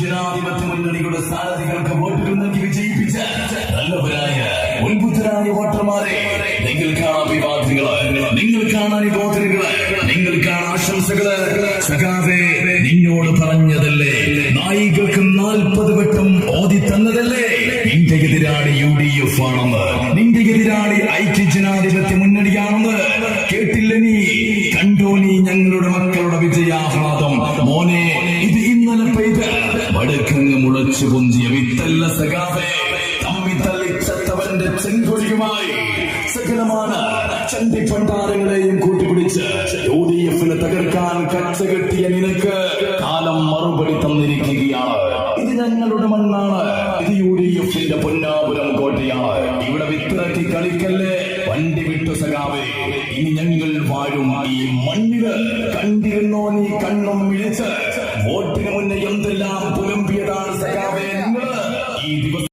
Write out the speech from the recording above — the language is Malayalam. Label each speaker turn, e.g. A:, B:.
A: ജനാധിപത്യ മുന്നണിയുടെ സ്ഥാനാർത്ഥികൾക്ക് വോട്ടുകൾ നൽകി വിജയിപ്പിച്ച നല്ലവരായ ഉത്ബുദ്ധരായ വോട്ടർമാരെ, നിങ്ങൾക്കാണ് അഭിവാദ്യങ്ങള്, നിങ്ങൾക്കാണ് അനുബോധനകള്, നിങ്ങൾക്കാണ് ആശംസകള്. സഖാവേ, നിന്നോട് പറഞ്ഞതല്ലേ, നായികൾക്ക് 40 വട്ടം ഓതി തന്നതല്ലേ നിന്റെ എതിരാളി UDF ആണെന്ന്, നിന്റെ എതിരാളി ഐക്യ ജനാധിപത്യ മുന്നണിയാണെന്ന്. കേട്ടില്ല നീ, കണ്ടോ നീ ഞങ്ങളുടെ മക്കളുടെ വിജയാഹ്ലാദം? മോനെ, ഇത് ഇന്നലെ പെയ്ത വടക്കങ്ങ് മുളച്ചു പൊന്തിയ വിത്തല്ല സഖാവേ. തമ്മി തള്ളിച്ചത്തവന്റെ ചെങ്കൊടിയുമായി സകലമാണ് ചണ്ടിപ്പണ്ടാരങ്ങളെയും കൂട്ടിപ്പിടിച്ച് UDF-നെ തകർക്കാൻ കച്ചകെട്ടിയ നിനക്ക് കാലം മറുപടി തന്നിരിക്കുകയാണ്. ഇത് ഞങ്ങളുടെ മണ്ണാണ്, ഇത് UDF-ന്റെ പൊന്നാപുരം കോട്ടയാണ്. ഇവിടെ വിത്തിറക്കി കളിക്കല്ലേ, വണ്ടി വിട്ടു സഖാവേ. ഇനി ഞങ്ങൾ വാഴും ഈ മണ്ണില്. കണ്ടിരുന്നോ നീ കണ്ണും വിളിച്ച്? വോട്ടിന് മുന്നേ